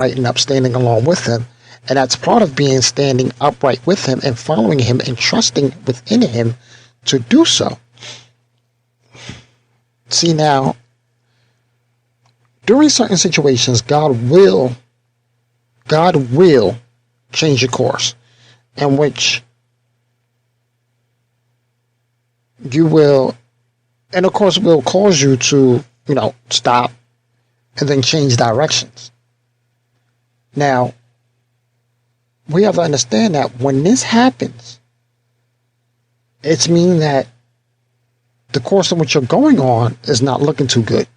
right and upstanding along with him. And that's part of being standing upright with him and following him and trusting within him to do so. See, now, during certain situations, God will change your course, in which you will, and of course will cause you to, stop and then change directions. Now, we have to understand that when this happens, it's meaning that the course in which you're going on is not looking too good.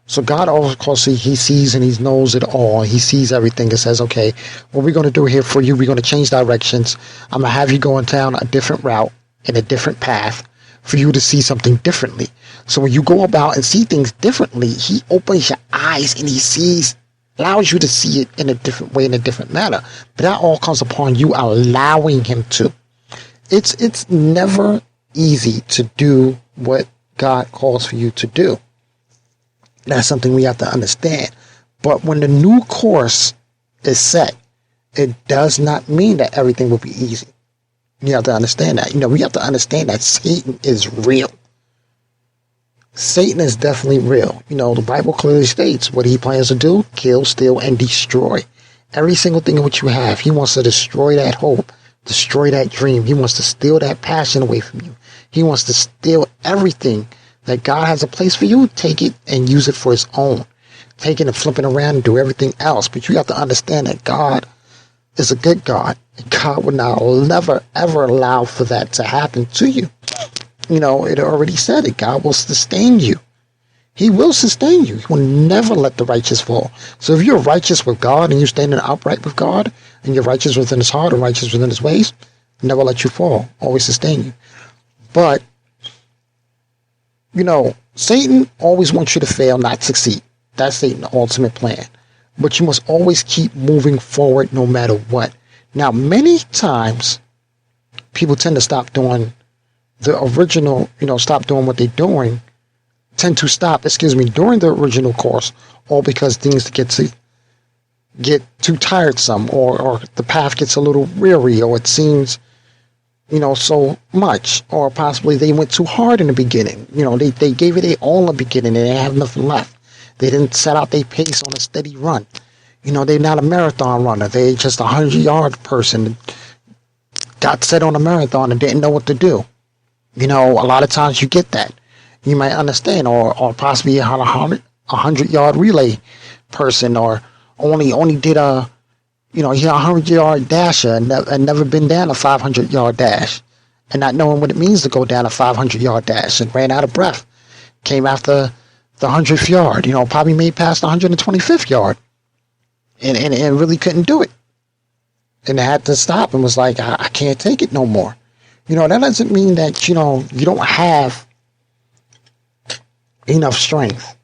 So God, of course, he sees and he knows it all. He sees everything and says, okay, what we're going to do here for you, we're going to change directions. I'm going to have you going down a different route in a different path for you to see something differently. So when you go about and see things differently, he opens your eyes and he allows you to see it in a different way, in a different manner. But that all comes upon you allowing him to. It's never easy to do what God calls for you to do. That's something we have to understand. But when the new course is set, it does not mean that everything will be easy. You have to understand that. We have to understand that Satan is real. Satan is definitely real. The Bible clearly states what he plans to do: kill, steal, and destroy. Every single thing in which you have. He wants to destroy that hope, destroy that dream. He wants to steal that passion away from you. He wants to steal everything that God has a place for you. Take it and use it for his own. Take it and flip it around and do everything else. But you have to understand that God is a good God. And God would never, ever allow for that to happen to you. It already said it. God will sustain you. He will sustain you. He will never let the righteous fall. So if you're righteous with God and you're standing upright with God and you're righteous within his heart and righteous within his ways, never let you fall. Always sustain you. But Satan always wants you to fail, not succeed. That's Satan's ultimate plan. But you must always keep moving forward no matter what. Now, many times, people tend to stop doing the original, stop doing what they're doing, tend to stop, during the original course, all because things get too tiresome, or the path gets a little weary, or it seems so much, or possibly they went too hard in the beginning. They gave it all in the beginning and they have nothing left. They didn't set out their pace on a steady run. They're not a marathon runner. They're just a 100-yard person. Got set on a marathon and didn't know what to do. A lot of times you get that. You might understand, or possibly a 100-yard relay person, or only did a 100-yard dasher and never been down a 500-yard dash, and not knowing what it means to go down a 500-yard dash, and ran out of breath. Came after the 100th yard, probably made past the 125th yard, and really couldn't do it, and had to stop and was like, I can't take it no more. That doesn't mean that you don't have enough strength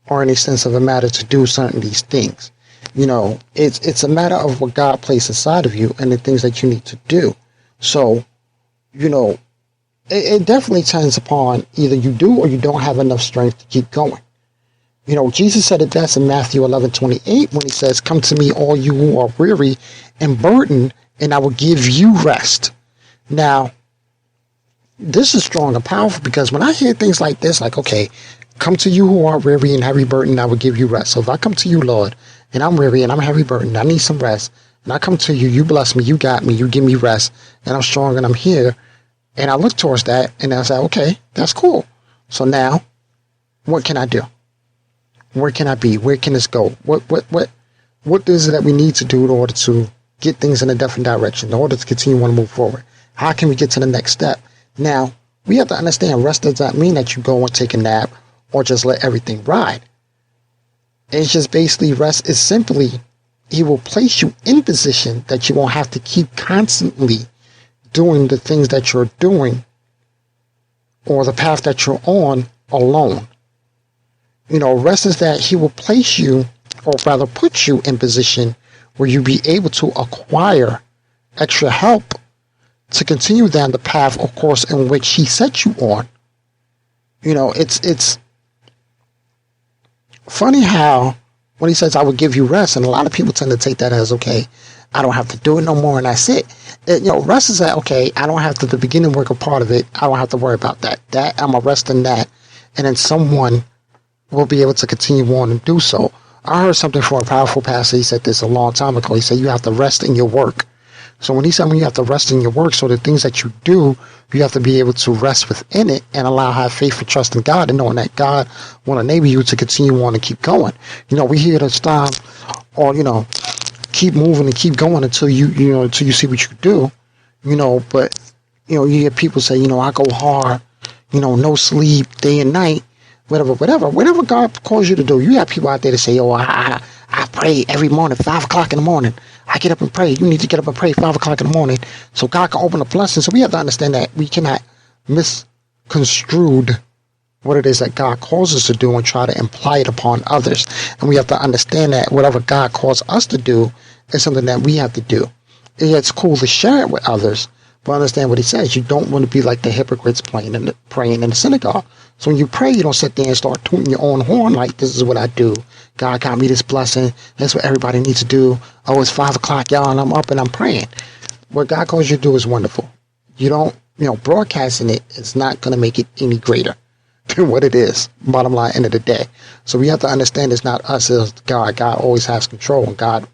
or any sense of a matter to do certain these things. It's a matter of what God placed inside of you and the things that you need to do. So, it definitely tends upon either you do or you don't have enough strength to keep going. Jesus said it best in Matthew 11:28 when he says, "Come to me, all you who are weary and burdened, and I will give you rest." Now, this is strong and powerful, because when I hear things like this, like, okay, come to you who are weary and heavy burdened, I will give you rest. So if I come to you, Lord, and I'm weary and I'm heavy burdened, I need some rest, and I come to you, you bless me, you got me, you give me rest, and I'm strong and I'm here, and I look towards that, and I say, okay, that's cool. So now, what can I do? Where can I be? Where can this go? What is it that we need to do in order to get things in a different direction, in order to continue to move forward? How can we get to the next step? Now, we have to understand rest does not mean that you go and take a nap or just let everything ride. It's just basically rest is simply, he will place you in position that you won't have to keep constantly doing the things that you're doing or the path that you're on alone. Rest is that he will place you, or rather put you in position where you'll be able to acquire extra help to continue down the path, of course, in which he set you on. It's funny how when he says, I will give you rest. And a lot of people tend to take that as, okay, I don't have to do it no more, and that's it. Rest is that, okay, I don't have to, the beginning work a part of it, I don't have to worry about that. I'm going to rest in that. And then someone will be able to continue on and do so. I heard something from a powerful pastor. He said this a long time ago. He said, you have to rest in your work. So when you have to rest in your work, so the things that you do, you have to be able to rest within it and have faith and trust in God, and knowing that God will enable you to continue on and keep going. We hear this time, or, keep moving and keep going until until you see what you do, but, you hear people say, I go hard, no sleep, day and night, whatever God calls you to do. You have people out there that say, I pray every morning, 5 o'clock in the morning. I get up and pray. You need to get up and pray 5 o'clock in the morning so God can open a blessing. So we have to understand that we cannot misconstrued what it is that God calls us to do and try to imply it upon others. And we have to understand that whatever God calls us to do is something that we have to do. It's cool to share it with others, but understand what he says. You don't want to be like the hypocrites praying in the synagogue. So when you pray, you don't sit there and start tooting your own horn like, this is what I do. God got me this blessing. That's what everybody needs to do. Oh, it's 5 o'clock, y'all, and I'm up and I'm praying. What God calls you to do is wonderful. You don't, broadcasting it is not going to make it any greater than what it is. Bottom line, end of the day. So we have to understand it's not us, it's God. God always has control, and God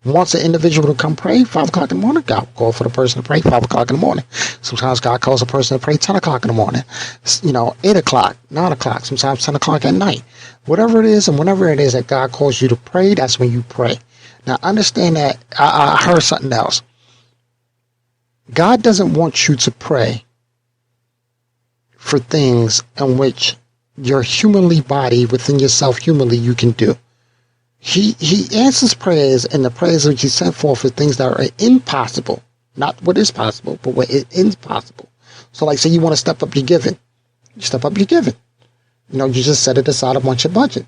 wants an individual to come pray 5 o'clock in the morning. God will call for the person to pray 5 o'clock in the morning. Sometimes God calls a person to pray 10 o'clock in the morning, 8 o'clock, 9 o'clock, sometimes 10 o'clock at night. Whatever it is and whenever it is that God calls you to pray, that's when you pray. Now understand that I heard something else. God doesn't want you to pray for things in which your humanly body within yourself humanly you can do. He answers prayers, and the prayers which he sent forth for things that are impossible. Not what is possible, but what is impossible. So like, say you want to step up your giving. You step up your giving. You just set it aside a bunch of budget.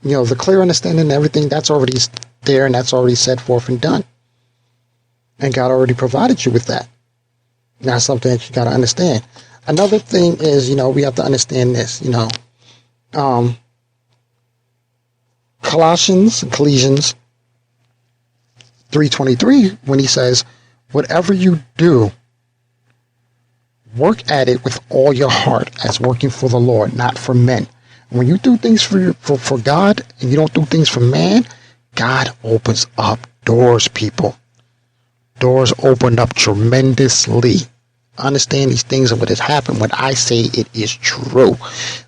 The clear understanding and everything, that's already there, and that's already set forth and done. And God already provided you with that. That's something that you got to understand. Another thing is, we have to understand this, Colossians 3:23, when he says, whatever you do, work at it with all your heart as working for the Lord, not for men. When you do things for God and you don't do things for man, God opens up doors, people. Doors open up tremendously. Understand these things and what has happened when I say it is true.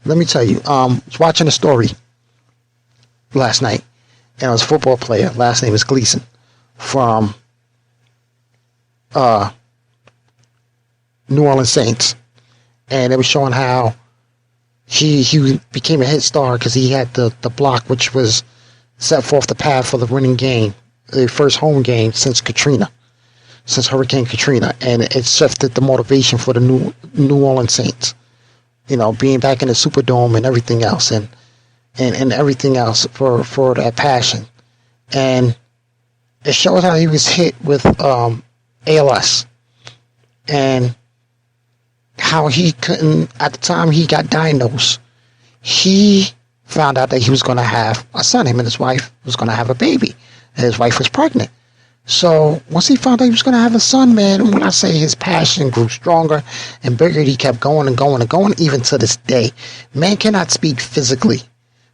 Let me tell you, I was watching a story last night, and it was a football player. Last name is Gleason from New Orleans Saints, and it was showing how he became a hit star because he had the block which was set forth the path for the winning game, the first home game since Hurricane Katrina, and it shifted the motivation for the New Orleans Saints, being back in the Superdome and everything else, and everything else for that passion. And it shows how he was hit with ALS, and how he couldn't, at the time he got diagnosed, he found out that he was going to have a son. Him and his wife was going to have a baby, and his wife was pregnant. So once he found out he was going to have a son, man, when I say his passion grew stronger and bigger, he kept going and going and going, even to this day. Man cannot speak physically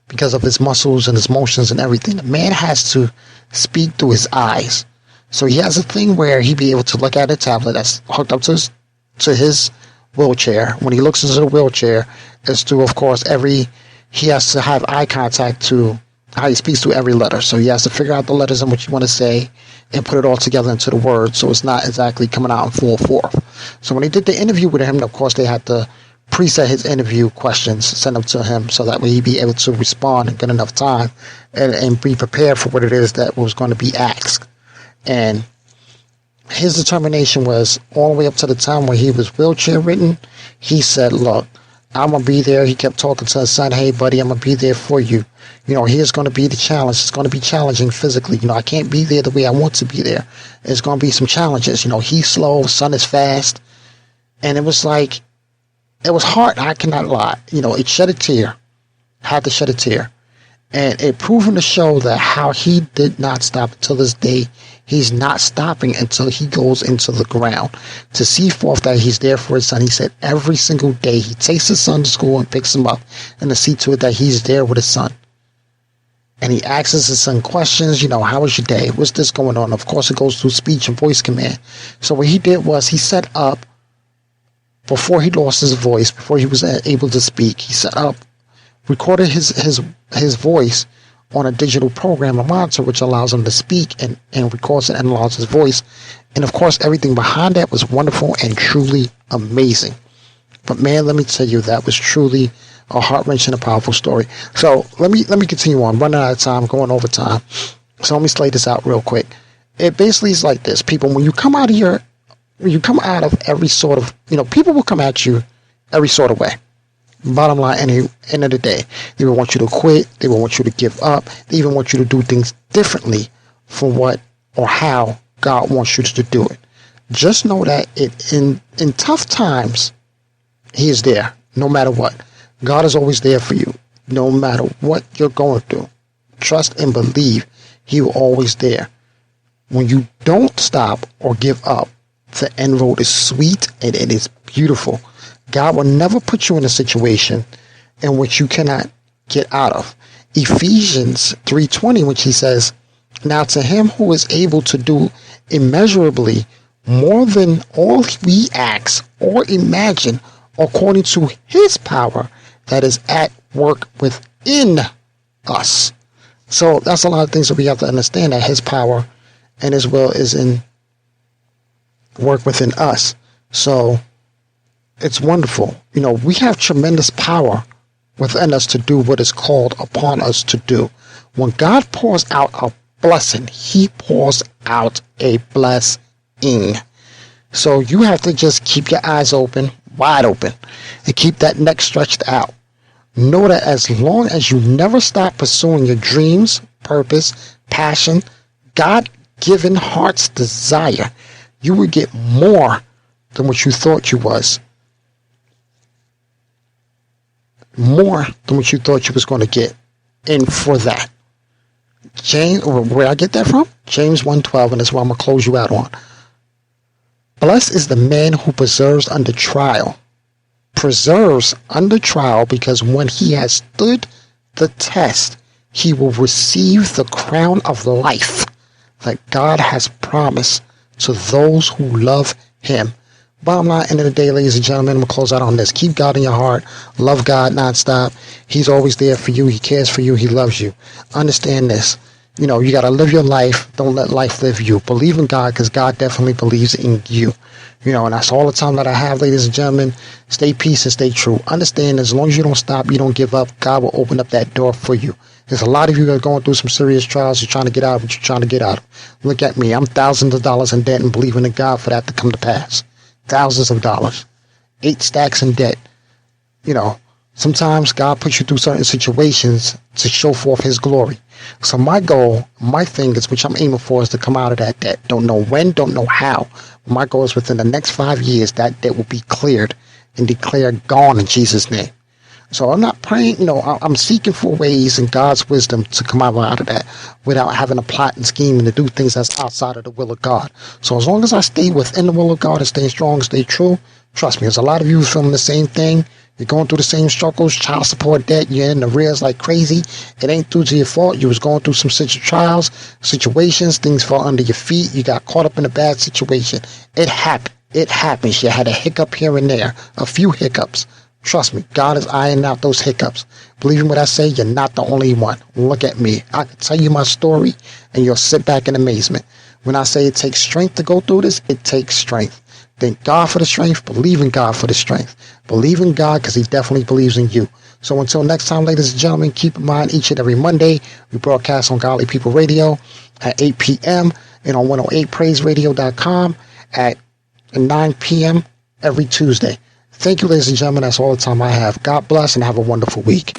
because of his muscles and his motions and everything. The man has to speak through his eyes. So he has a thing where he be able to look at a tablet that's hooked up to his wheelchair. When he looks into the wheelchair, it's to, of course, he has to have eye contact to how he speaks to every letter. So he has to figure out the letters in which you want to say and put it all together into the word, so it's not exactly coming out in full force. So when they did the interview with him, of course, they had to preset his interview questions, send them to him, so that way he'd be able to respond in good enough time and be prepared for what it is that was going to be asked. And his determination was all the way up to the time where he was wheelchair ridden. He said, look, I'm going to be there. He kept talking to his son, hey, buddy, I'm going to be there for you. Here's going to be the challenge. It's going to be challenging physically. I can't be there the way I want to be there. There's going to be some challenges. He's slow, son is fast. And it was like, it was hard. I cannot lie. It shed a tear. Had to shed a tear. And it proven to show that how he did not stop until this day. He's not stopping until he goes into the ground to see forth that he's there for his son. He said every single day he takes his son to school and picks him up and to see to it that he's there with his son. And he asks his son questions, how was your day? What's this going on? Of course, it goes through speech and voice command. So what he did was he set up, before he lost his voice, before he was able to speak, he set up, recorded his voice on a digital program, a monitor, which allows him to speak and records and analyzes his voice. And of course, everything behind that was wonderful and truly amazing. But man, let me tell you, that was truly a heart-wrenching and powerful story. So let me continue on. Running out of time, going over time. So let me slay this out real quick. It basically is like this, people. When you come out of every sort of, people will come at you every sort of way. Bottom line, end of the day, they will want you to quit. They will want you to give up. They even want you to do things differently from what or how God wants you to do it. Just know that in tough times, He is there, no matter what. God is always there for you, no matter what you're going through. Trust and believe He will always there. When you don't stop or give up, the end road is sweet and it is beautiful. God will never put you in a situation in which you cannot get out of. Ephesians 3:20, which he says, now to him who is able to do immeasurably more than all we ask or imagine, according to his power that is at work within us. So that's a lot of things that we have to understand, that his power and his will is in work within us. So it's wonderful. We have tremendous power within us to do what is called upon us to do. When God pours out a blessing, He pours out a blessing. So you have to just keep your eyes open, wide open, and keep that neck stretched out. Know that as long as you never stop pursuing your dreams, purpose, passion, God-given heart's desire, you will get more than what you thought you was. More than what you thought you was going to get. And for that, James, where I get that from? James 1:12, and that's what I'm going to close you out on. Blessed is the man who preserves under trial. Preserves under trial, because when he has stood the test, he will receive the crown of life that God has promised to those who love Him. Bottom line, end of the day, ladies and gentlemen, I'm going to close out on this. Keep God in your heart. Love God nonstop. He's always there for you. He cares for you. He loves you. Understand this. You got to live your life. Don't let life live you. Believe in God, because God definitely believes in you. And that's all the time that I have, ladies and gentlemen. Stay peace and stay true. Understand, as long as you don't stop, you don't give up, God will open up that door for you. There's a lot of you that are going through some serious trials. You're trying to get out of what you're trying to get out of. Look at me. I'm thousands of dollars in debt and believing in God for that to come to pass. Thousands of dollars. 8 stacks in debt. Sometimes God puts you through certain situations to show forth His glory. So my goal, my thing is, which I'm aiming for, is to come out of that debt. Don't know when, don't know how. My goal is within the next 5 years, that debt will be cleared and declared gone in Jesus' name. So I'm not praying, I'm seeking for ways in God's wisdom to come out of that without having a plot and scheme and to do things that's outside of the will of God. So as long as I stay within the will of God and stay strong, stay true, trust me, there's a lot of you feeling the same thing. You're going through the same struggles, child support debt, you're in the arrears like crazy. It ain't due to your fault. You was going through some trials, situations, things fall under your feet. You got caught up in a bad situation. It happened. It happens. You had a hiccup here and there, a few hiccups. Trust me, God is ironing out those hiccups. Believe in what I say, you're not the only one. Look at me. I can tell you my story, and you'll sit back in amazement. When I say it takes strength to go through this, it takes strength. Thank God for the strength. Believe in God for the strength. Believe in God, because He definitely believes in you. So until next time, ladies and gentlemen, keep in mind, each and every Monday, we broadcast on Godly People Radio at 8 p.m. and on 108praiseradio.com at 9 p.m. every Tuesday. Thank you, ladies and gentlemen. That's all the time I have. God bless and have a wonderful week.